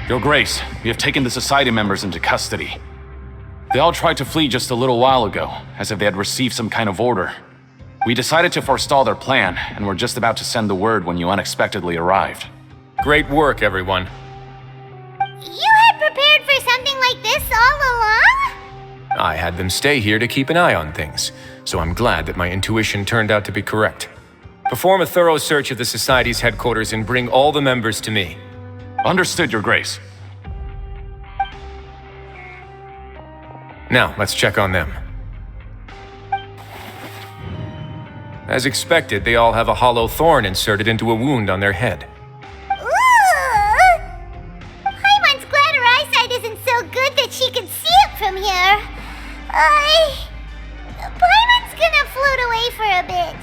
Your Grace, we have taken the Society members into custody. They all tried to flee just a little while ago, as if they had received some kind of order. We decided to forestall their plan, and were just about to send the word when you unexpectedly arrived. Great work, everyone. You had prepared for something like this all along? I had them stay here to keep an eye on things, so I'm glad that my intuition turned out to be correct. Perform a thorough search of the Society's headquarters and bring all the members to me. Understood, Your Grace. Now, let's check on them. As expected, they all have a hollow thorn inserted into a wound on their head. Ooh! Paimon's glad her eyesight isn't so good that she can see it from here. Paimon's gonna float away for a bit.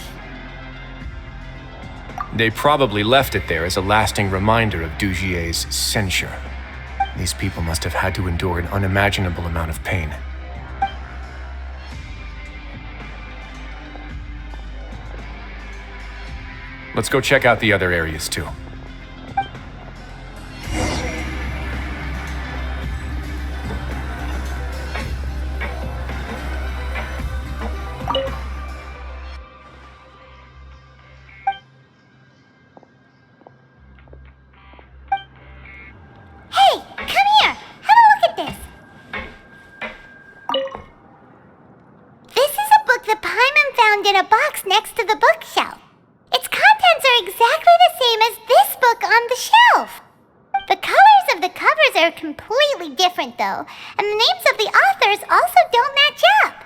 They probably left it there as a lasting reminder of Dugier's censure. These people must have had to endure an unimaginable amount of pain. Let's go check out the other areas too. Hey, come here! Have a look at this! This is a book that Paimon found in a box next to the bookshelf. Its contents are exactly the same as this book on the shelf. The colors of the covers are completely different though, and the names of the authors also don't match up.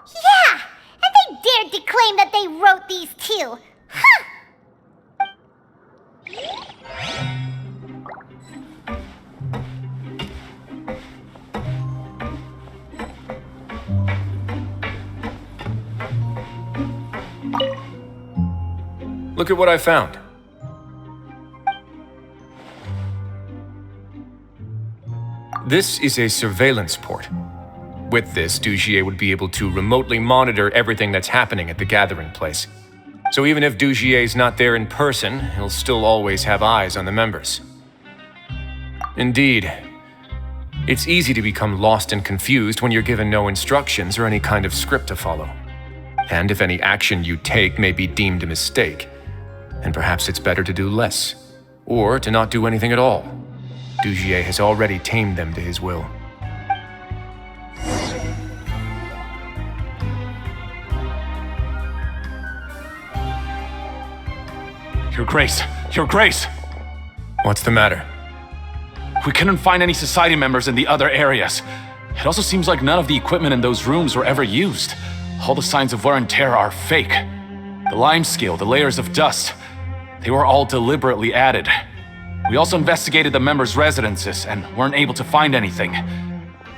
Yeah, and they dared to claim that they wrote these too. Huh! Look at what I found. This is a surveillance port. With this, Dugier would be able to remotely monitor everything that's happening at the gathering place. So even if Dugier's not there in person, he'll still always have eyes on the members. Indeed. It's easy to become lost and confused when you're given no instructions or any kind of script to follow. And if any action you take may be deemed a mistake, then perhaps it's better to do less, or to not do anything at all. Dugier has already tamed them to his will. Your Grace! Your Grace! What's the matter? We couldn't find any Society members in the other areas. It also seems like none of the equipment in those rooms were ever used. All the signs of wear and tear are fake. The lime scale, the layers of dust, they were all deliberately added. We also investigated the members' residences and weren't able to find anything.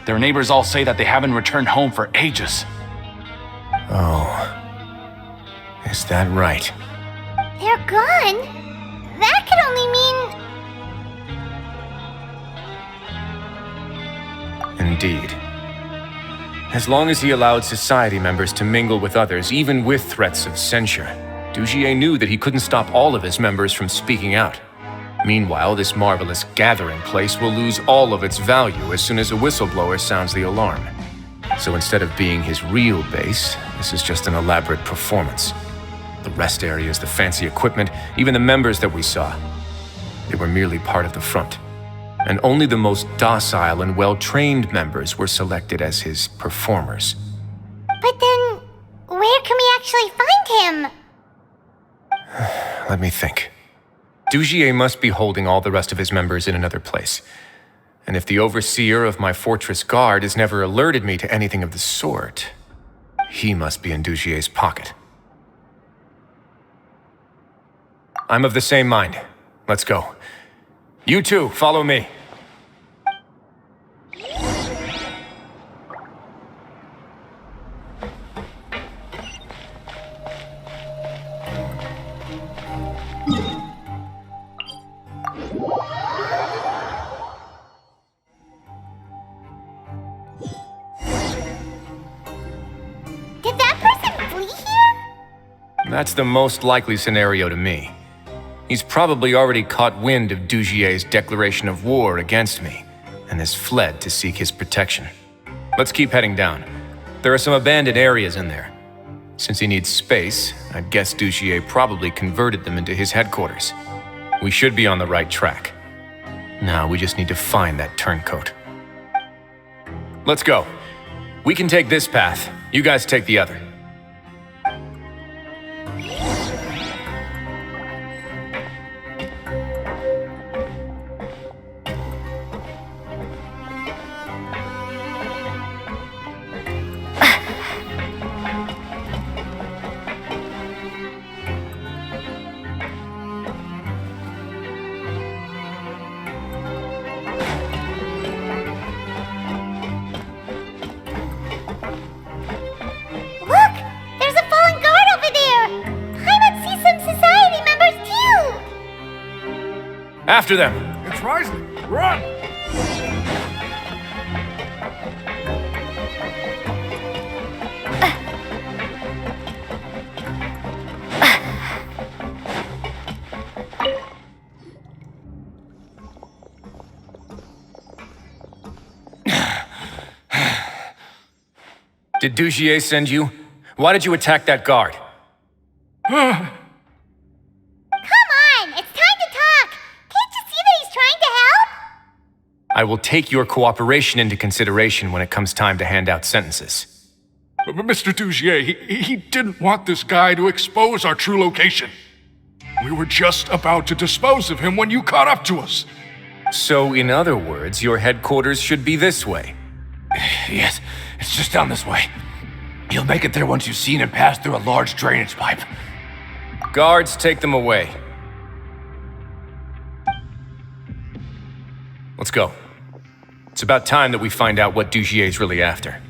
Their neighbors all say that they haven't returned home for ages. Oh. Is that right? They're gone? That could only mean... Indeed. As long as he allowed Society members to mingle with others, even with threats of censure, Dugier knew that he couldn't stop all of his members from speaking out. Meanwhile, this marvelous gathering place will lose all of its value as soon as a whistleblower sounds the alarm. So instead of being his real base, this is just an elaborate performance. The rest areas, the fancy equipment, even the members that we saw, they were merely part of the front. And only the most docile and well-trained members were selected as his performers. But then, where can we actually find him? Let me think. Dugier must be holding all the rest of his members in another place. And if the overseer of my fortress guard has never alerted me to anything of the sort, he must be in Dugier's pocket. I'm of the same mind. Let's go. You two, follow me. Did that person flee here? That's the most likely scenario to me. He's probably already caught wind of Dugier's declaration of war against me, and has fled to seek his protection. Let's keep heading down. There are some abandoned areas in there. Since he needs space, I'd guess Dugier probably converted them into his headquarters. We should be on the right track. Now we just need to find that turncoat. Let's go. We can take this path. You guys take the other. After them! It's Wriothesley! Run! Did Dugier send you? Why did you attack that guard? I will take your cooperation into consideration when it comes time to hand out sentences. But Mr. Dugier, he didn't want this guy to expose our true location. We were just about to dispose of him when you caught up to us. So, in other words, your headquarters should be this way? Yes, it's just down this way. You'll make it there once you've seen him pass through a large drainage pipe. Guards, take them away. Let's go. It's about time that we find out what Dugier's really after.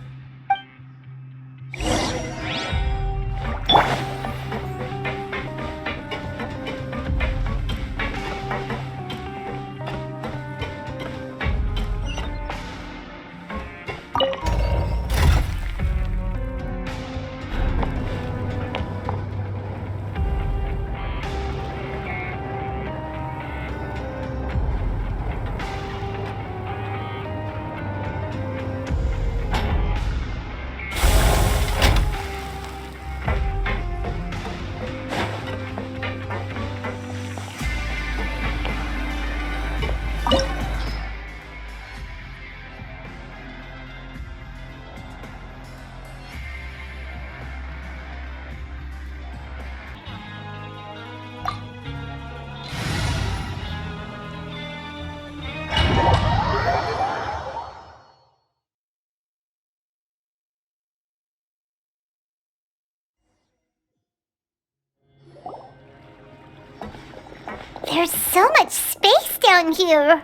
There's so much space down here.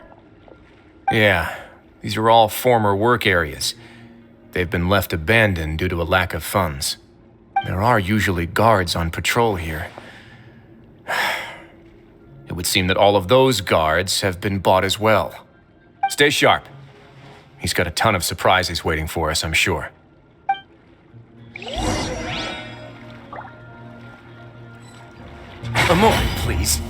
Yeah, these are all former work areas. They've been left abandoned due to a lack of funds. There are usually guards on patrol here. It would seem that all of those guards have been bought as well. Stay sharp. He's got a ton of surprises waiting for us, I'm sure. A moment, please.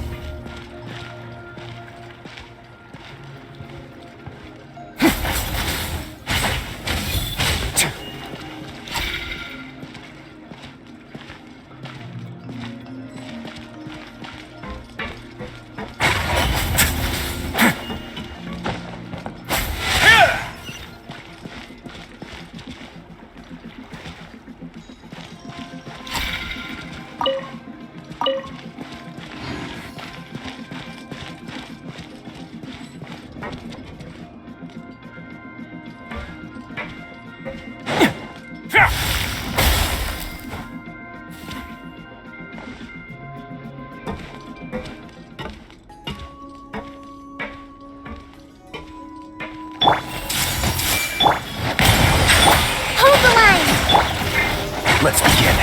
Let's begin.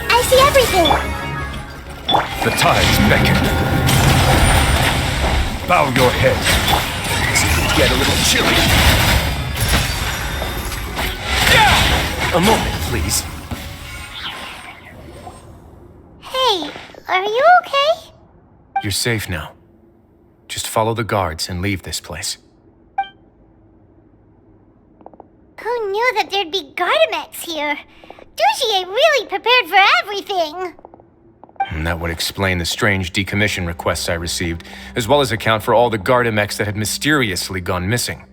I see everything. The tides beckon. Bow your heads. It's get a little chilly. A moment, please. Hey, are you okay? You're safe now. Just follow the guards and leave this place. Who knew that there'd be Gardamex here? Dugier really prepared for everything! And that would explain the strange decommission requests I received, as well as account for all the Gardamex that had mysteriously gone missing.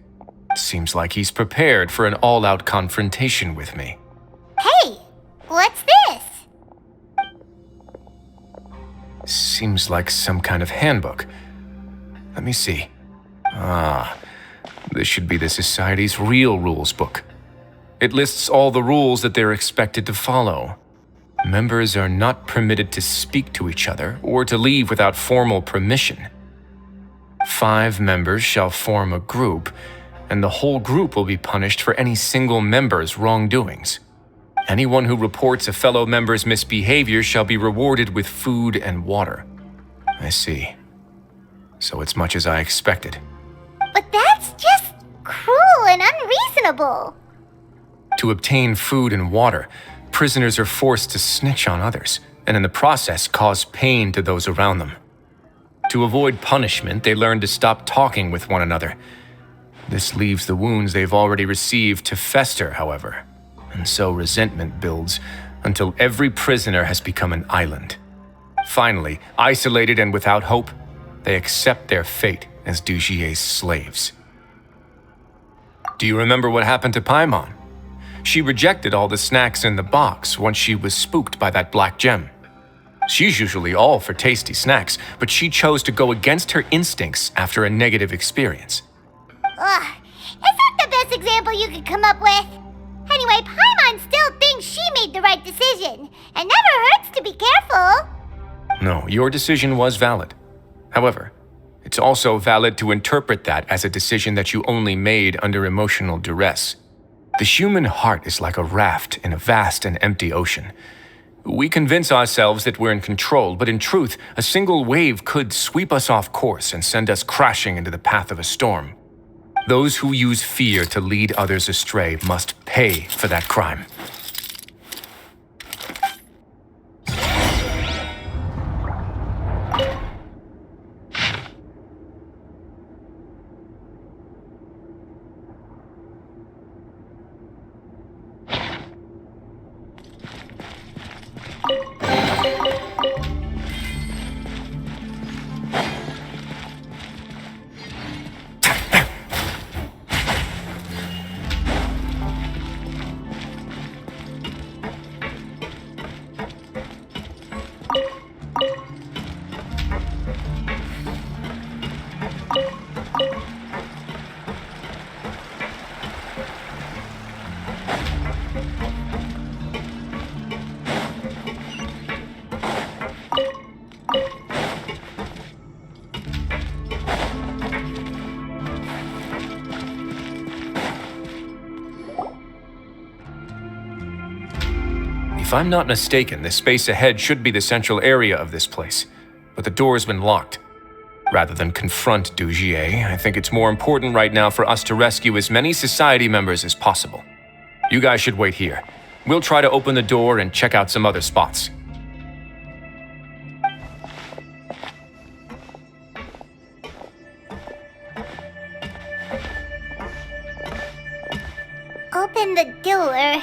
Seems like he's prepared for an all-out confrontation with me. Hey, what's this? Seems like some kind of handbook. Let me see. Ah, this should be the Society's real rules book. It lists all the rules that they're expected to follow. Members are not permitted to speak to each other or to leave without formal permission. 5 members shall form a group, and the whole group will be punished for any single member's wrongdoings. Anyone who reports a fellow member's misbehavior shall be rewarded with food and water. I see. So it's much as I expected. But that's just cruel and unreasonable. To obtain food and water, prisoners are forced to snitch on others, and in the process cause pain to those around them. To avoid punishment, they learn to stop talking with one another. This leaves the wounds they've already received to fester, however, and so resentment builds until every prisoner has become an island. Finally, isolated and without hope, they accept their fate as Dugier's slaves. Do you remember what happened to Paimon? She rejected all the snacks in the box once she was spooked by that black gem. She's usually all for tasty snacks, but she chose to go against her instincts after a negative experience. Ugh, is that the best example you could come up with? Anyway, Paimon still thinks she made the right decision. It never hurts to be careful. No, your decision was valid. However, it's also valid to interpret that as a decision that you only made under emotional duress. The human heart is like a raft in a vast and empty ocean. We convince ourselves that we're in control, but in truth, a single wave could sweep us off course and send us crashing into the path of a storm. Those who use fear to lead others astray must pay for that crime. If I'm not mistaken, the space ahead should be the central area of this place, but the door's been locked. Rather than confront Dugier, I think it's more important right now for us to rescue as many Society members as possible. You guys should wait here. We'll try to open the door and check out some other spots. Open the door.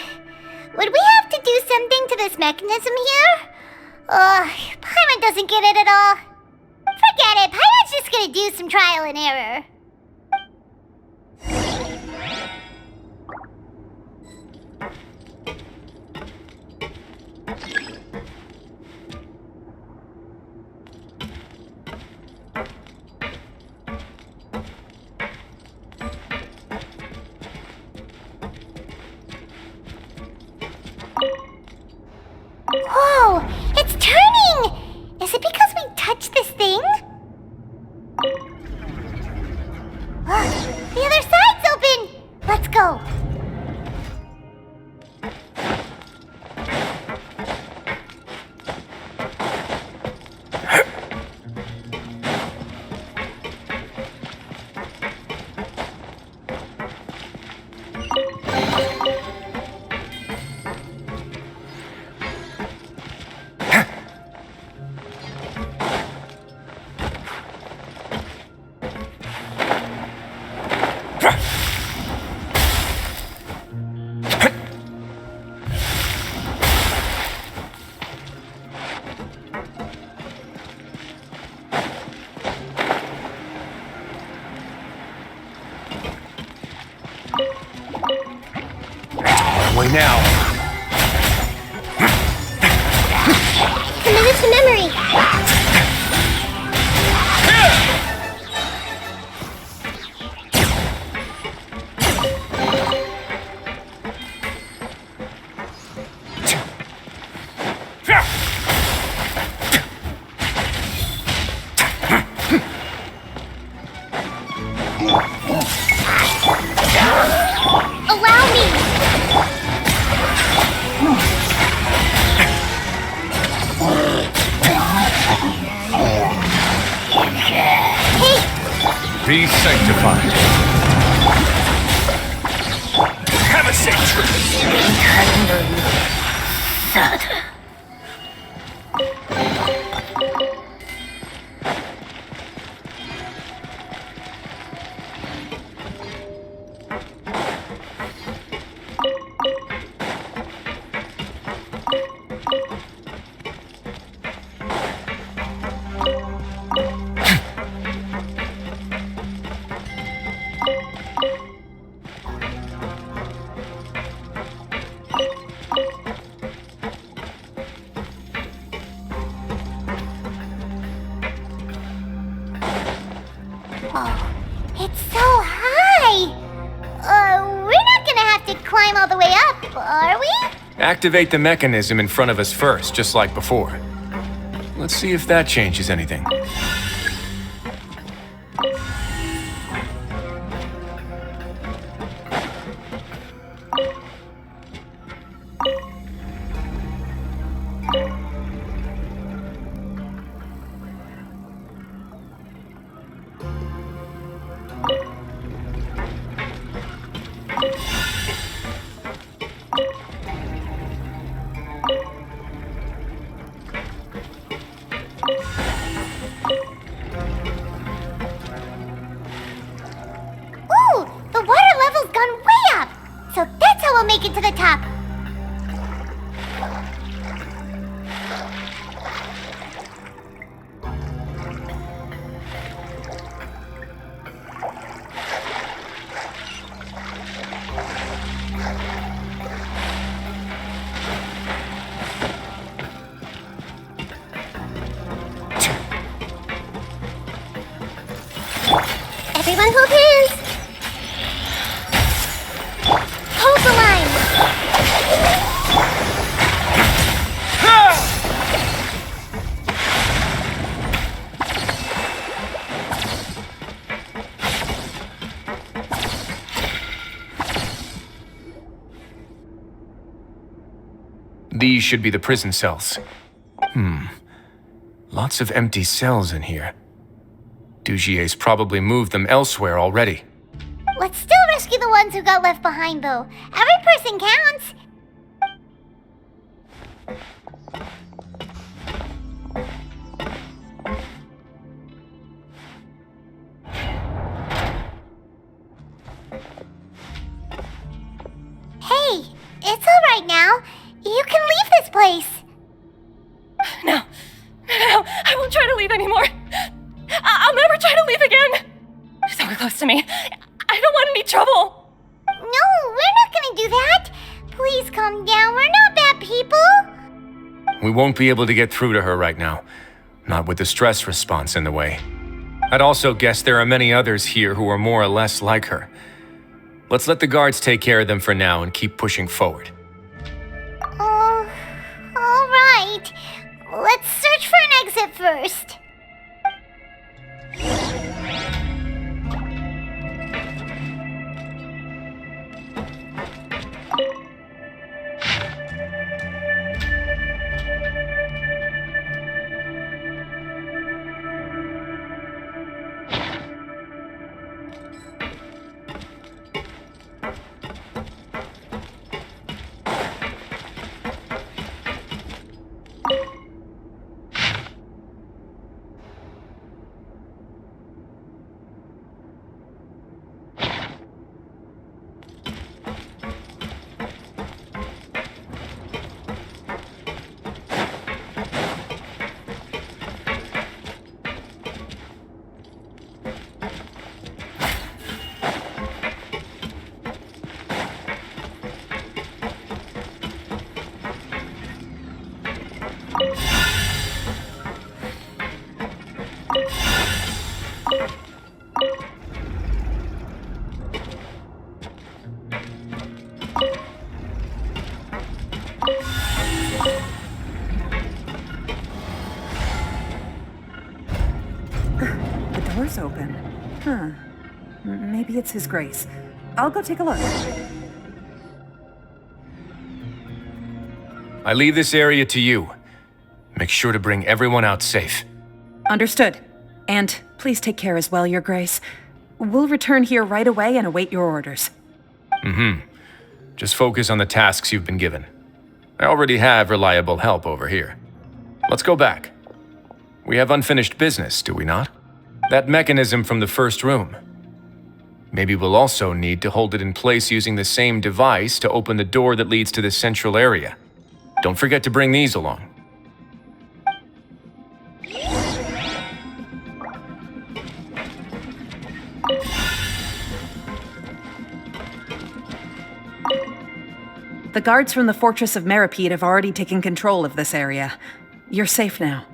Would we have to do something to this mechanism here? Paimon doesn't get it at all. Forget it, Paimon's just gonna do some trial and error. Whoa! It's turning! Is it because we touched this thing? Way now. Committed to memory. Allow me. Be sanctified. Have a safe trip. Oh, it's so high. We're not gonna have to climb all the way up, are we? Activate the mechanism in front of us first, just like before. Let's see if that changes anything. Ooh, the water level's gone way up. So that's how we'll make it to the top. Everyone hold hands. Hold the line. These should be the prison cells. Lots of empty cells in here. Dugier's probably moved them elsewhere already. Let's still rescue the ones who got left behind, though. Every person counts. Hey, it's all right now. You can leave this place. No, I won't try to leave anymore. I'll never try to leave again. So close to me. I don't want any trouble. No, we're not gonna do that. Please calm down. We're not bad people. We won't be able to get through to her right now. Not with the stress response in the way. I'd also guess there are many others here who are more or less like her. Let's let the guards take care of them for now and keep pushing forward. Oh, all right. Let's search for an exit first. Maybe it's His Grace. I'll go take a look. I leave this area to you. Make sure to bring everyone out safe. Understood. And please take care as well, Your Grace. We'll return here right away and await your orders. Just focus on the tasks you've been given. I already have reliable help over here. Let's go back. We have unfinished business, do we not? That mechanism from the first room. Maybe we'll also need to hold it in place using the same device to open the door that leads to the central area. Don't forget to bring these along. The guards from the Fortress of Meripede have already taken control of this area. You're safe now.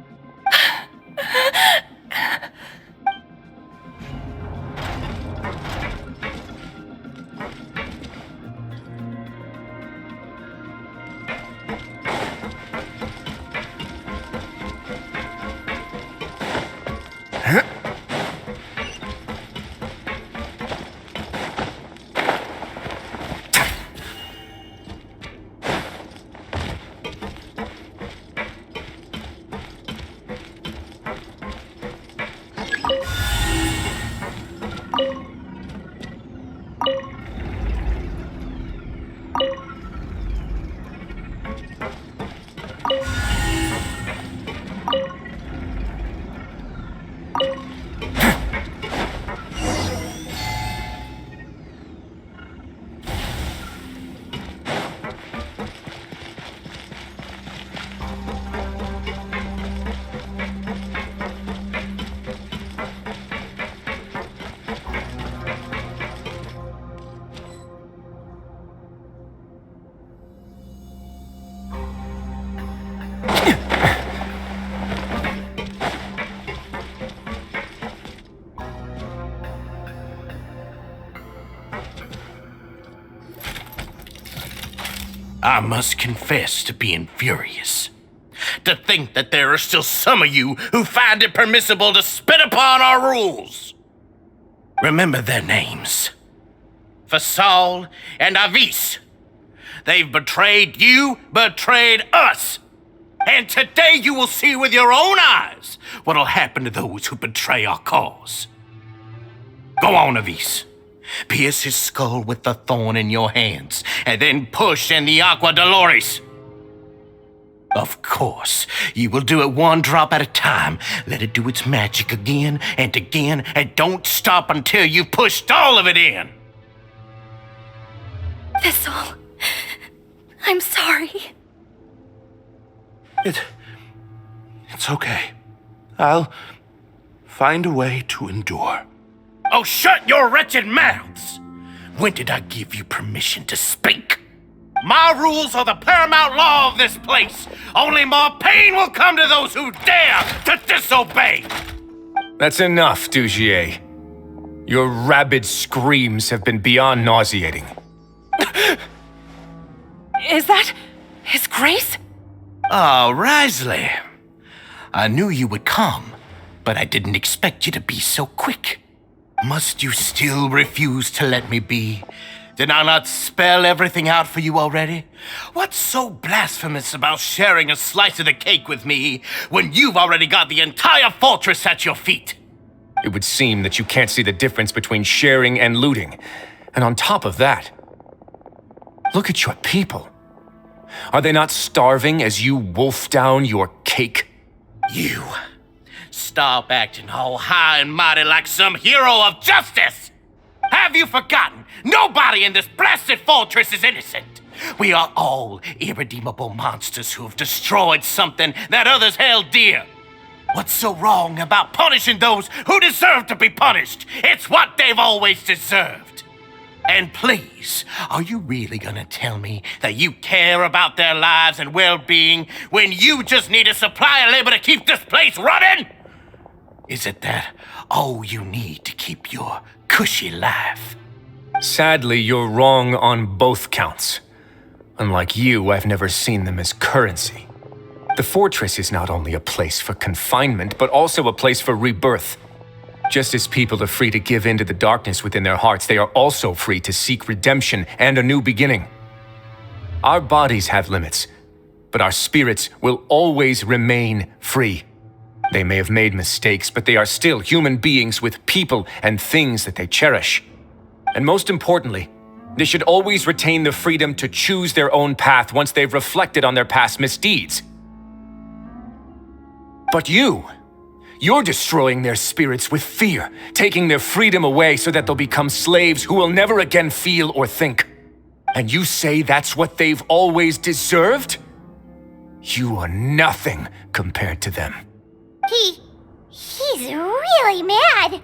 I must confess to being furious. To think that there are still some of you who find it permissible to spit upon our rules. Remember their names. Fasal and Avis. They've betrayed you, betrayed us. And today you will see with your own eyes what'll happen to those who betray our cause. Go on, Avis. Pierce his skull with the thorn in your hands, and then push in the Aqua Dolores. Of course, you will do it one drop at a time. Let it do its magic again, and don't stop until you've pushed all of it in. Thistle, I'm sorry. It's okay. I'll find a way to endure. Oh, shut your wretched mouths! When did I give you permission to speak? My rules are the paramount law of this place. Only more pain will come to those who dare to disobey. That's enough, Dugier. Your rabid screams have been beyond nauseating. Is that His Grace? Oh, Wriothesley. I knew you would come, but I didn't expect you to be so quick. Must you still refuse to let me be? Did I not spell everything out for you already? What's so blasphemous about sharing a slice of the cake with me when you've already got the entire fortress at your feet? It would seem that you can't see the difference between sharing and looting. And on top of that, look at your people. Are they not starving as you wolf down your cake? You. Stop acting all high and mighty like some hero of justice! Have you forgotten? Nobody in this blasted fortress is innocent. We are all irredeemable monsters who have destroyed something that others held dear. What's so wrong about punishing those who deserve to be punished? It's what they've always deserved. And please, are you really gonna tell me that you care about their lives and well-being when you just need a supply of labor to keep this place running? Is it that all you need to keep your cushy life? Sadly, you're wrong on both counts. Unlike you, I've never seen them as currency. The fortress is not only a place for confinement, but also a place for rebirth. Just as people are free to give in to the darkness within their hearts, they are also free to seek redemption and a new beginning. Our bodies have limits, but our spirits will always remain free. They may have made mistakes, but they are still human beings with people and things that they cherish. And most importantly, they should always retain the freedom to choose their own path once they've reflected on their past misdeeds. But you're destroying their spirits with fear, taking their freedom away so that they'll become slaves who will never again feel or think. And you say that's what they've always deserved? You are nothing compared to them. He's really mad.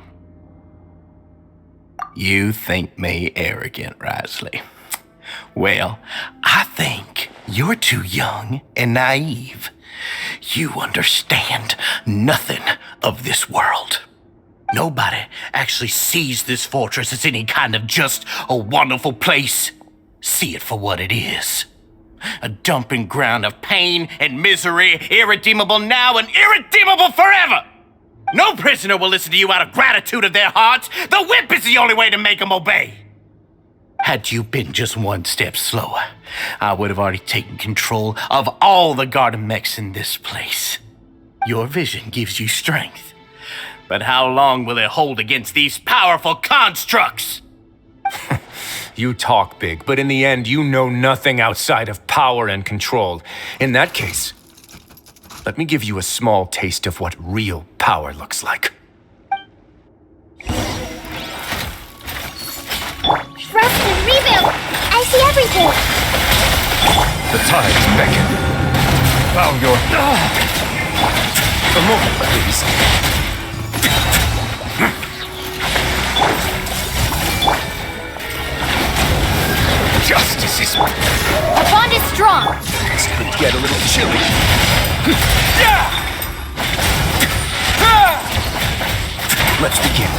You think me arrogant, Wriothesley? Well, I think you're too young and naive. You understand nothing of this world. Nobody actually sees this fortress as any kind of just a wonderful place. See it for what it is. A dumping ground of pain and misery, irredeemable now and irredeemable forever. No prisoner will listen to you out of gratitude of their hearts. The whip is the only way to make them obey. Had you been just one step slower, I would have already taken control of all the garden mechs in this place. Your vision gives you strength. But how long will it hold against these powerful constructs? You talk big, but in the end, you know nothing outside of power and control. In that case, let me give you a small taste of what real power looks like. Trust and rebuild. I see everything. The tides beckon. Bow your... A moment, please. Justice is... Our bond is strong. This could get a little chilly. Let's begin.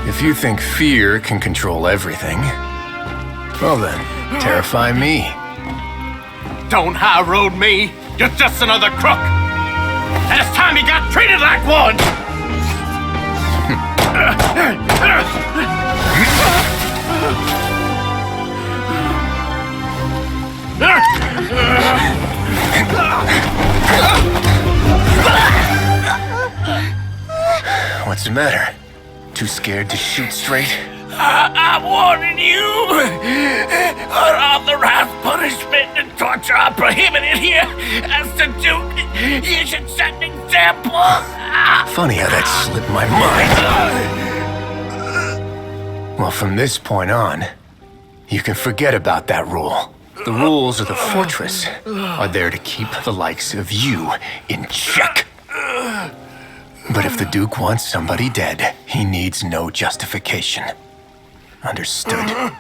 If you think fear can control everything, well then, terrify me. Don't high road me. You're just another crook. And it's time you got treated like one. What's the matter? Too scared to shoot straight? I'm warning you. Unauthorized punishment and torture are prohibited here. As the Duke, you should set an example. Funny how that slipped my mind. Well, from this point on, you can forget about that rule. The rules of the fortress are there to keep the likes of you in check. But if the Duke wants somebody dead, he needs no justification. Understood.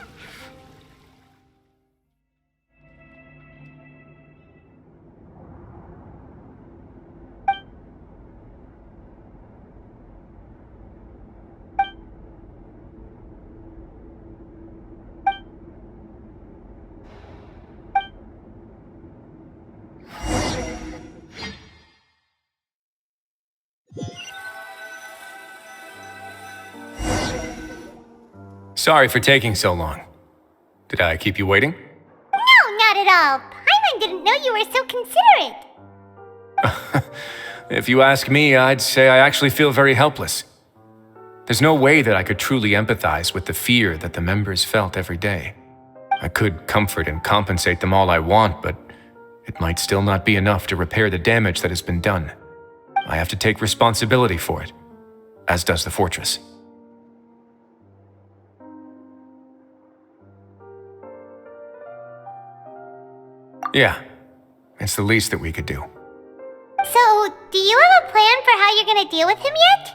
Sorry for taking so long. Did I keep you waiting? No, not at all. Paimon didn't know you were so considerate. If you ask me, I'd say I actually feel very helpless. There's no way that I could truly empathize with the fear that the members felt every day. I could comfort and compensate them all I want, but it might still not be enough to repair the damage that has been done. I have to take responsibility for it, as does the fortress. Yeah, it's the least that we could do. So, do you have a plan for how you're gonna deal with him yet?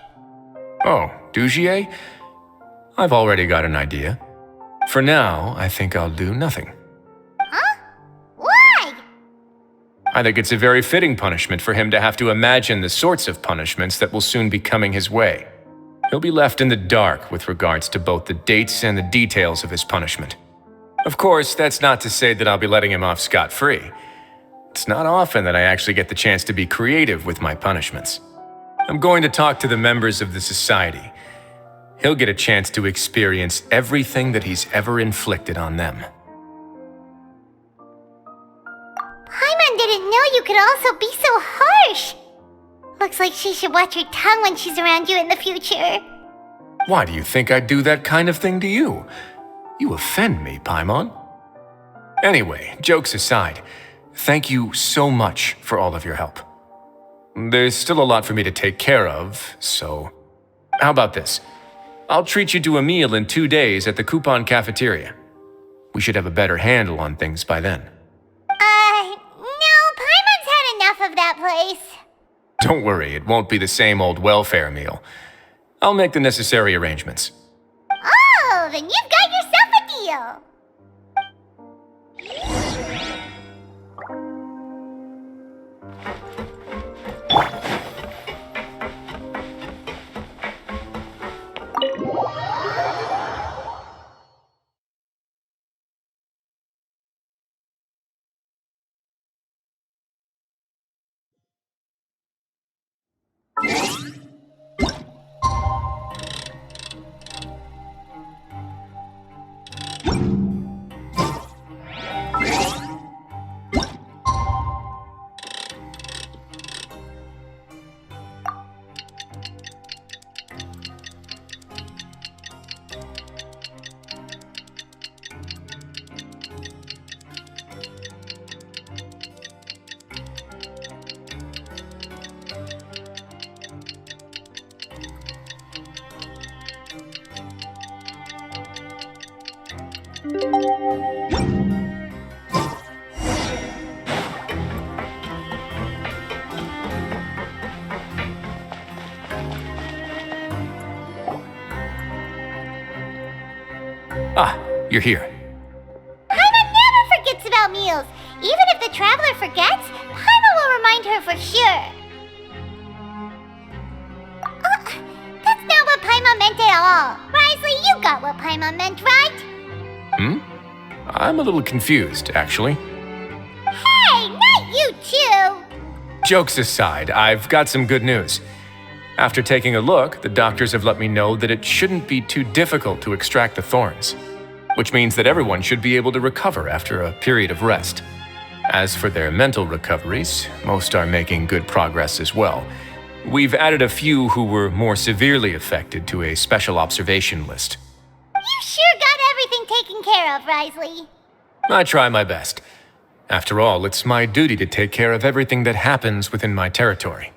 Oh, Dugier? I've already got an idea. For now, I think I'll do nothing. Huh? Why? I think it's a very fitting punishment for him to have to imagine the sorts of punishments that will soon be coming his way. He'll be left in the dark with regards to both the dates and the details of his punishment. Of course, that's not to say that I'll be letting him off scot-free. It's not often that I actually get the chance to be creative with my punishments. I'm going to talk to the members of the society. He'll get a chance to experience everything that he's ever inflicted on them. Paimon didn't know you could also be so harsh. Looks like she should watch her tongue when she's around you in the future. Why do you think I'd do that kind of thing to you? You offend me, Paimon. Anyway, jokes aside, thank you so much for all of your help. There's still a lot for me to take care of, so... How about this? I'll treat you to a meal in 2 days at the Coupon Cafeteria. We should have a better handle on things by then. No, Paimon's had enough of that place. Don't worry, it won't be the same old welfare meal. I'll make the necessary arrangements. Oh, then you've got yourself a deal. Ah, you're here. Paimon never forgets about meals. Even if the traveler forgets, Paimon will remind her for sure. That's not what Paimon meant at all. Wriothesley, you got what Paimon meant, right? I'm a little confused, actually. Hey, not you too. Jokes aside, I've got some good news. After taking a look, the doctors have let me know that it shouldn't be too difficult to extract the thorns, which means that everyone should be able to recover after a period of rest. As for their mental recoveries, most are making good progress as well. We've added a few who were more severely affected to a special observation list. You sure got everything taken care of, Wriothesley. I try my best. After all, it's my duty to take care of everything that happens within my territory.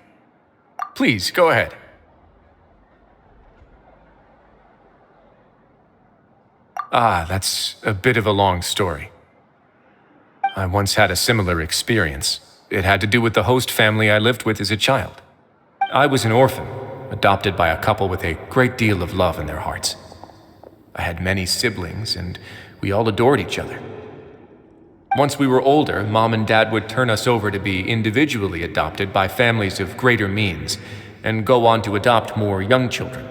Please, go ahead. That's a bit of a long story. I once had a similar experience. It had to do with the host family I lived with as a child. I was an orphan, adopted by a couple with a great deal of love in their hearts. I had many siblings, and we all adored each other. Once we were older, Mom and Dad would turn us over to be individually adopted by families of greater means, and go on to adopt more young children.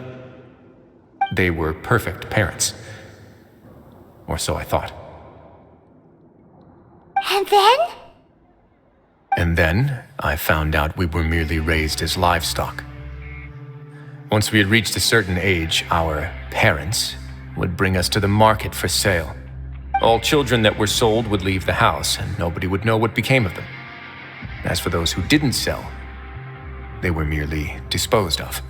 They were perfect parents. Or so I thought. And then? And then, I found out we were merely raised as livestock. Once we had reached a certain age, our parents would bring us to the market for sale. All children that were sold would leave the house, and nobody would know what became of them. As for those who didn't sell, they were merely disposed of.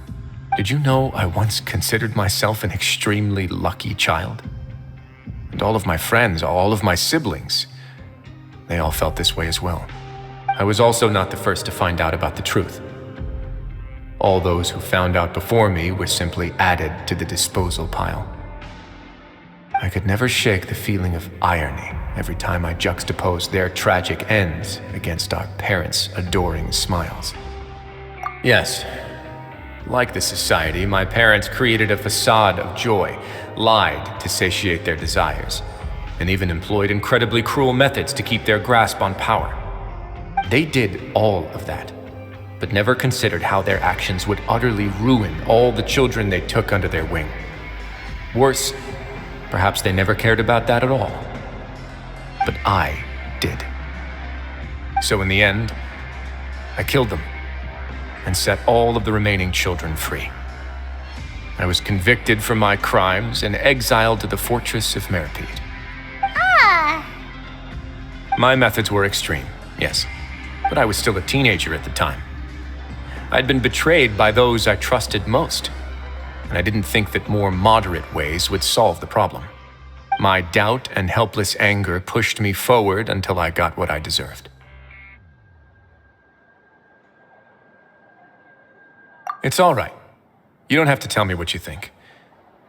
Did you know I once considered myself an extremely lucky child? And all of my friends, all of my siblings, they all felt this way as well. I was also not the first to find out about the truth. All those who found out before me were simply added to the disposal pile. I could never shake the feeling of irony every time I juxtaposed their tragic ends against our parents' adoring smiles. Yes, like the society, my parents created a facade of joy, lied to satiate their desires, and even employed incredibly cruel methods to keep their grasp on power. They did all of that, but never considered how their actions would utterly ruin all the children they took under their wing. Worse, perhaps they never cared about that at all. But I did. So in the end, I killed them and set all of the remaining children free. I was convicted for my crimes and exiled to the fortress of Meripede. Ah! My methods were extreme, yes, but I was still a teenager at the time. I'd been betrayed by those I trusted most, and I didn't think that more moderate ways would solve the problem. My doubt and helpless anger pushed me forward until I got what I deserved. It's all right. You don't have to tell me what you think.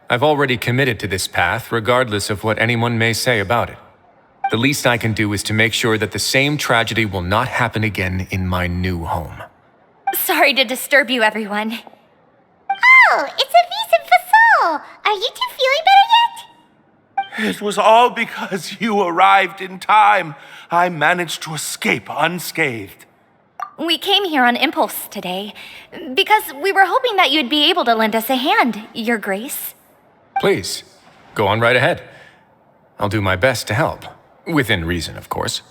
I've already committed to this path, regardless of what anyone may say about it. The least I can do is to make sure that the same tragedy will not happen again in my new home. Sorry to disturb you, everyone. Oh, it's Avis and Fasol! Are you two feeling better yet? It was all because you arrived in time. I managed to escape unscathed. We came here on impulse today, because we were hoping that you'd be able to lend us a hand, Your Grace. Please, go on right ahead. I'll do my best to help. Within reason, of course.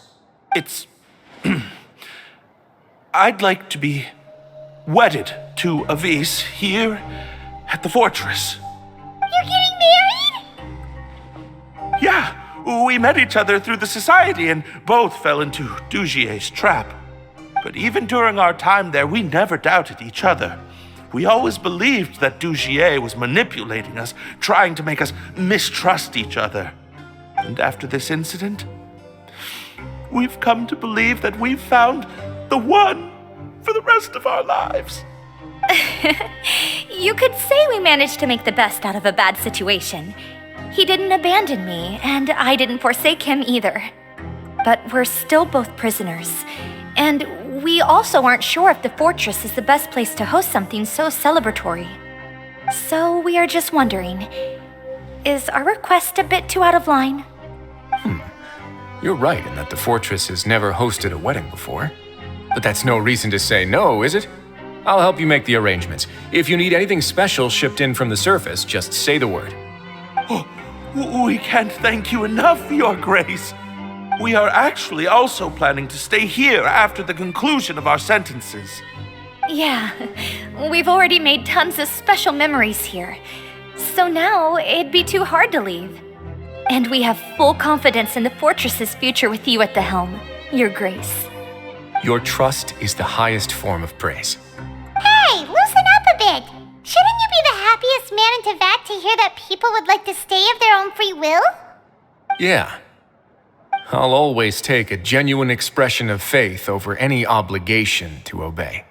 It's... I'd like to be wedded to Avis here at the fortress. You're getting married? Yeah, we met each other through the society and both fell into Dugier's trap. But even during our time there, we never doubted each other. We always believed that Dugier was manipulating us, trying to make us mistrust each other. And after this incident, we've come to believe that we've found the one for the rest of our lives. You could say we managed to make the best out of a bad situation. He didn't abandon me, and I didn't forsake him either. But we're still both prisoners, and we also aren't sure if the fortress is the best place to host something so celebratory. So we are just wondering, is our request a bit too out of line? You're right in that the fortress has never hosted a wedding before. But that's no reason to say no, is it? I'll help you make the arrangements. If you need anything special shipped in from the surface, just say the word. Oh, we can't thank you enough, Your Grace. We are actually also planning to stay here after the conclusion of our sentences. Yeah, we've already made tons of special memories here. So now it'd be too hard to leave. And we have full confidence in the fortress's future with you at the helm, Your Grace. Your trust is the highest form of praise. Hey, loosen up a bit! Shouldn't you be the happiest man in Teyvat to hear that people would like to stay of their own free will? Yeah. I'll always take a genuine expression of faith over any obligation to obey.